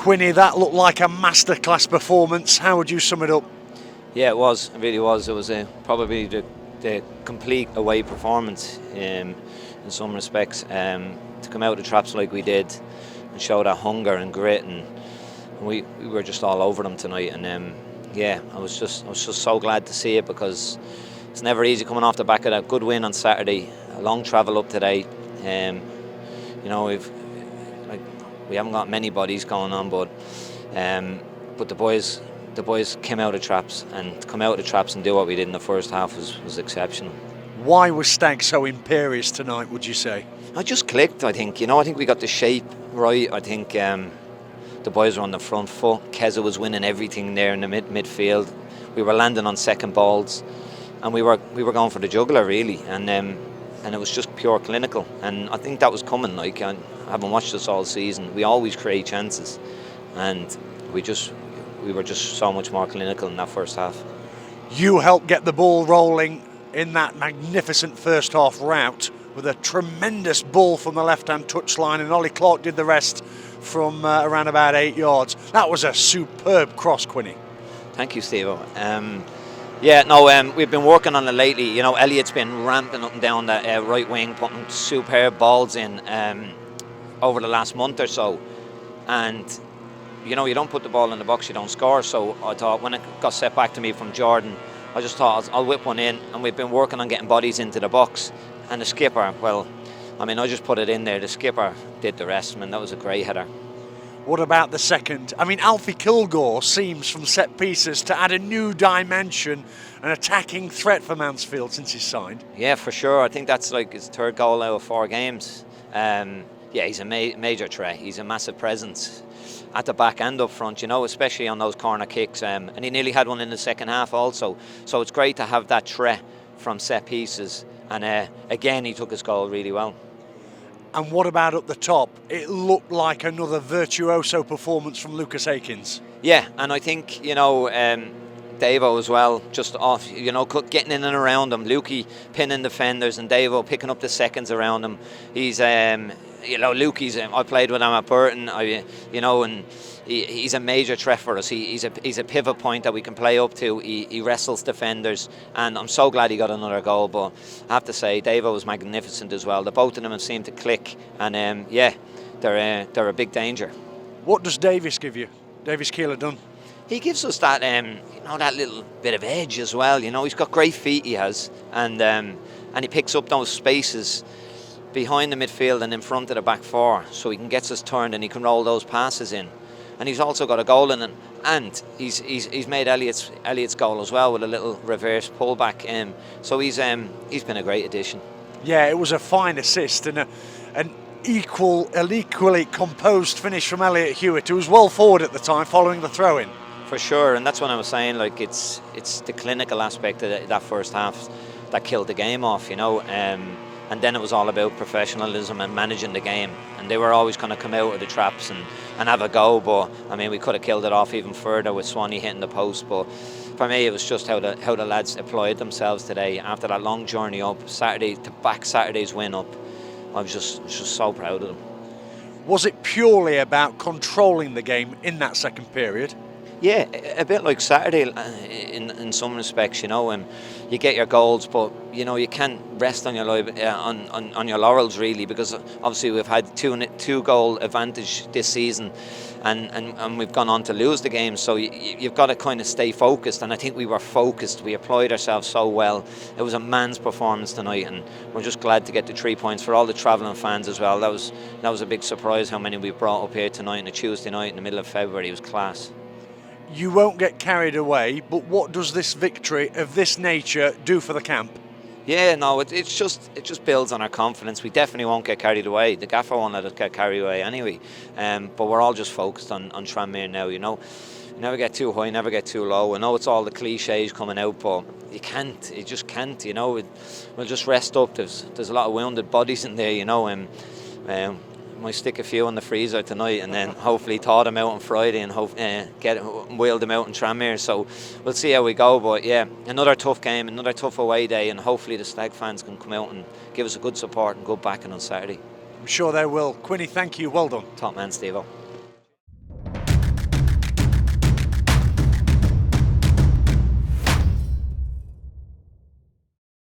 Quinny, that looked like a masterclass performance. How would you sum it up? Yeah, it was. It really was. It was probably the complete away performance in some respects. To come out of the traps like we did and show that hunger and grit, and we were just all over them tonight. And yeah, I was just so glad to see it, because it's never easy coming off the back of that good win on Saturday. A long travel up today. You know, we haven't got many bodies going on, but the boys came out of traps, and to come out of the traps and do what we did in the first half was exceptional. Why was Stag so imperious tonight, would you say? I just clicked, I think. You know, I think we got the shape right. I think the boys were on the front foot. Keza was winning everything there in the midfield. We were landing on second balls, and we were going for the jugular really, and it was just pure clinical. And I think that was coming. Like, I haven't watched us all season. We always create chances, and we were just so much more clinical in that first half. You helped get the ball rolling in that magnificent first half route with a tremendous ball from the left-hand touchline, and Ollie Clark did the rest from around about 8 yards. That was a superb cross, Quinny. Thank you, Steve. Yeah, no, we've been working on it lately. You know, Elliot's been ramping up and down that right wing, putting superb balls in over the last month or so. And, you know, you don't put the ball in the box, you don't score. So I thought, when it got set back to me from Jordan, I just thought I'll whip one in. And we've been working on getting bodies into the box. And the skipper, well, I mean, I just put it in there. The skipper did the rest. I mean, that was a great header. What about the second? I mean, Alfie Kilgore seems from set pieces to add a new dimension, an attacking threat for Mansfield since he's signed. Yeah, for sure. I think that's like his third goal out of 4 games. Yeah, he's a major threat. He's a massive presence at the back and up front, you know, especially on those corner kicks. And he nearly had one in the second half also. So it's great to have that threat from set pieces. And again, he took his goal really well. And what about up the top? It looked like another virtuoso performance from Lucas Akins. Yeah, and I think, you know, Davo as well, just off, you know, getting in and around him. Lukey pinning defenders and Davo picking up the seconds around him. He's, you know, Lukey's, I played with him at Burton, you know, and he's a major threat for us. He's a pivot point that we can play up to. He wrestles defenders, and I'm so glad he got another goal. But I have to say, Davo was magnificent as well. The both of them have seemed to click, and yeah, they're a big danger. What does Davis give you? Davis Keeler-Dunn? He gives us that, you know, that little bit of edge as well. You know, he's got great feet. He has, and he picks up those spaces behind the midfield and in front of the back 4, so he can get us turned and he can roll those passes in. And he's also got a goal in it, and he's made Elliot's goal as well with a little reverse pullback. So he's been a great addition. Yeah, it was a fine assist and an equally composed finish from Elliot Hewitt, who was well forward at the time following the throw-in. For sure, and that's what I was saying. Like, it's the clinical aspect of that first half that killed the game off, you know. And then it was all about professionalism and managing the game. And they were always going to come out of the traps and have a go. But, I mean, we could have killed it off even further with Swanee hitting the post. But for me, it was just how the lads applied themselves today after that long journey up, Saturday to back Saturday's win up. I was just so proud of them. Was it purely about controlling the game in that second period? Yeah, a bit like Saturday in some respects, you know. You get your goals, but you know you can't rest on your on your laurels really, because obviously we've had two goal advantage this season, and we've gone on to lose the game. So you've got to kind of stay focused, and I think we were focused. We applied ourselves so well. It was a man's performance tonight, and we're just glad to get the 3 points for all the travelling fans as well. That was a big surprise how many we brought up here tonight on a Tuesday night in the middle of February. It was class. You won't get carried away, but what does this victory of this nature do for the camp? Yeah, no, it just builds on our confidence. We definitely won't get carried away. The gaffer won't let us get carried away anyway. But we're all just focused on Tranmere now, you know. You never get too high, never get too low. I know it's all the cliches coming out, but you just can't, you know. We'll just rest up. There's a lot of wounded bodies in there, you know. Might stick a few in the freezer tonight, and then hopefully thaw them out on Friday and wheel them out in Tranmere. So we'll see how we go. But yeah, another tough game, another tough away day, and hopefully the Stag fans can come out and give us a good support and good backing on Saturday. I'm sure they will. Quinny, thank you. Well done. Top man, Steve-O.